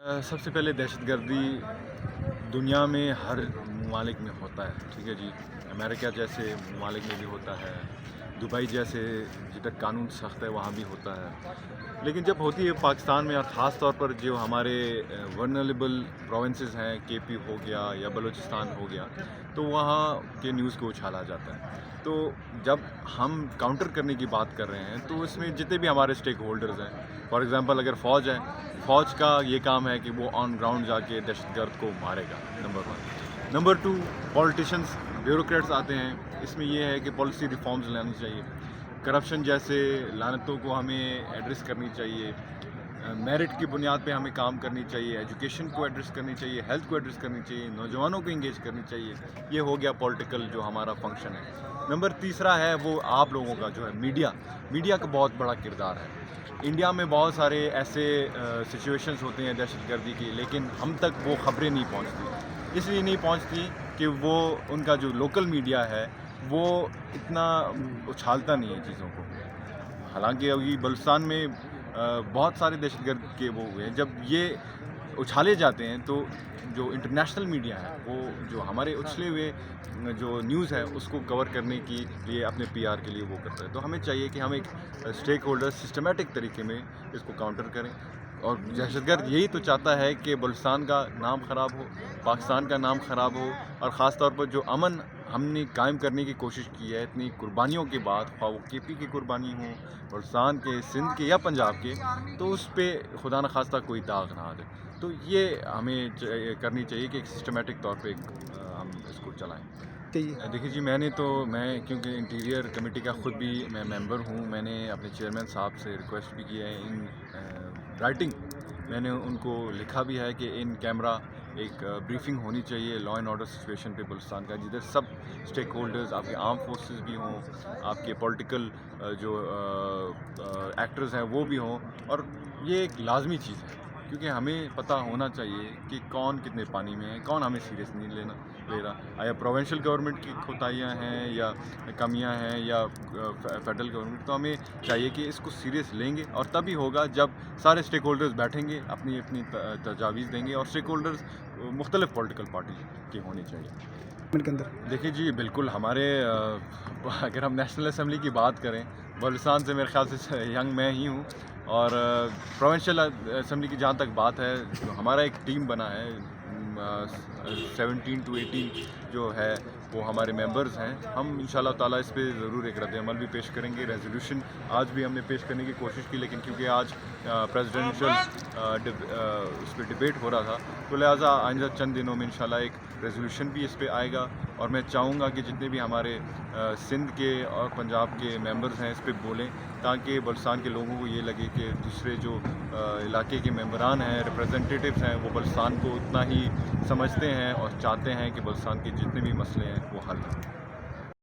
سب سے پہلے دہشت گردی دنیا میں ہر ممالک میں ہوتا ہے، ٹھیک ہے جی۔ امریکہ جیسے ممالک میں بھی ہوتا ہے، دبئی جیسے جدھر قانون سخت ہے وہاں بھی ہوتا ہے، لیکن جب ہوتی ہے پاکستان میں، اور خاص طور پر جو ہمارے ورنریبل پروونسز ہیں، کے پی ہو گیا یا بلوچستان ہو گیا، تو وہاں کے نیوز کو اچھالا جاتا ہے۔ تو جب ہم کاؤنٹر کرنے کی بات کر رہے ہیں تو اس میں جتنے بھی ہمارے اسٹیک ہولڈرز ہیں، فار ایگزامپل اگر فوج ہے، فوج کا یہ کام ہے کہ وہ آن گراؤنڈ جا کے دہشت گرد کو مارے گا، نمبر 1۔ نمبر 2، پولیٹیشنز، بیوروکریٹس آتے ہیں، اس میں یہ ہے کہ پالیسی ریفارمز لانی چاہیے، کرپشن جیسے لعنتوں کو ہمیں ایڈریس کرنی چاہیے، میرٹ کی بنیاد پہ ہمیں کام کرنی چاہیے، ایجوکیشن کو ایڈریس کرنی چاہیے، ہیلتھ کو ایڈریس کرنی چاہیے، نوجوانوں کو انگیج کرنی چاہیے۔ یہ ہو گیا پولیٹیکل جو ہمارا فنکشن ہے۔ نمبر تیسرا ہے وہ آپ لوگوں کا جو ہے میڈیا کا بہت بڑا کردار ہے۔ انڈیا میں بہت سارے ایسے سچویشنز ہوتے ہیں دہشت گردی کی، لیکن ہم تک وہ خبریں نہیں پہنچتی، اس لیے نہیں پہنچتی کہ وہ ان کا جو لوکل میڈیا ہے وہ اتنا اچھالتا نہیں ہے چیزوں کو۔ حالانکہ ابھی بلوچستان میں بہت سارے دہشت گرد کے وہ ہوئے ہیں، جب یہ اچھالے جاتے ہیں تو جو انٹرنیشنل میڈیا ہے وہ جو ہمارے اچھلے ہوئے جو نیوز ہے اس کو کور کرنے کے لیے اپنے پی آر کے لیے وہ کرتا ہے۔ تو ہمیں چاہیے کہ ہم ایک اسٹیک ہولڈر سسٹمیٹک طریقے میں اس کو کاؤنٹر کریں، اور دہشت گرد یہی تو چاہتا ہے کہ بلوچستان کا نام خراب ہو، پاکستان کا نام خراب ہو، اور خاص طور پر جو امن ہم نے قائم کرنے کی کوشش کی ہے اتنی قربانیوں کے بعد، خواہ وہ کے پی کی قربانی ہوں، بلوچستان کے، سندھ کے یا پنجاب کے، تو اس پہ خدا نخواستہ کوئی داغ نہ آ جائے۔ تو یہ ہمیں کرنی چاہیے کہ ایک سسٹمیٹک طور پہ ہم اس کو چلائیں۔ دیکھیے جی، میں کیونکہ انٹیریئر کمیٹی کا خود بھی میں ممبر ہوں، میں نے اپنے چیئرمین صاحب سے ریکویسٹ بھی کی ہے، ان رائٹنگ میں نے ان کو لکھا بھی ہے کہ ان کیمرہ ایک بریفنگ ہونی چاہیے لا اینڈ آرڈر سچویشن پہ بلوچستان کا، جدھر سب اسٹیک ہولڈرز، آپ کے آرم فورسز بھی ہوں، آپ کے پولیٹیکل جو ایکٹرز ہیں وہ بھی ہوں، اور یہ ایک لازمی چیز ہے، کیونکہ ہمیں پتہ ہونا چاہیے کہ کون کتنے پانی میں ہے، کون ہمیں سیریس نہیں لے رہا، آیا پروونشل گورنمنٹ کی کوتاہیاں ہیں یا کمیاں ہیں یا فیڈرل گورنمنٹ۔ تو ہمیں چاہیے کہ اس کو سیریس لیں گے، اور تبھی ہوگا جب سارے اسٹیک ہولڈرز بیٹھیں گے، اپنی اپنی تجاویز دیں گے، اور اسٹیک ہولڈرز مختلف پولیٹیکل پارٹی کے ہونے چاہیے۔ دیکھیے جی، بالکل ہمارے اگر ہم نیشنل اسمبلی کی بات کریں، بلوچستان سے میرے خیال سے ینگ میں ہی ہوں، اور پروونشل اسمبلی کی جہاں تک بات ہے، جو ہمارا ایک ٹیم بنا ہے 17 to 18 جو ہے وہ ہمارے ممبرز ہیں، ہم انشاءاللہ تعالیٰ اس پہ ضرور ایک رد عمل بھی پیش کریں گے۔ ریزولوشن آج بھی ہم نے پیش کرنے کی کوشش کی، لیکن کیونکہ آج پریزیڈنشل اس پہ ڈبیٹ ہو رہا تھا، تو لہٰذا آئندہ چند دنوں میں انشاءاللہ ایک ریزولوشن بھی اس پہ آئے گا، اور میں چاہوں گا کہ جتنے بھی ہمارے سندھ کے اور پنجاب کے ممبرز ہیں اس پہ بولیں، تاکہ بلوچستان کے لوگوں کو یہ لگے کہ دوسرے جو علاقے کے ممبران ہیں، ریپریزنٹیٹیوز ہیں، وہ بلوچستان کو اتنا ہی سمجھتے ہیں اور چاہتے ہیں کہ بلوچستان کے جتنے بھی مسئلے ہیں وہ حل ہوں۔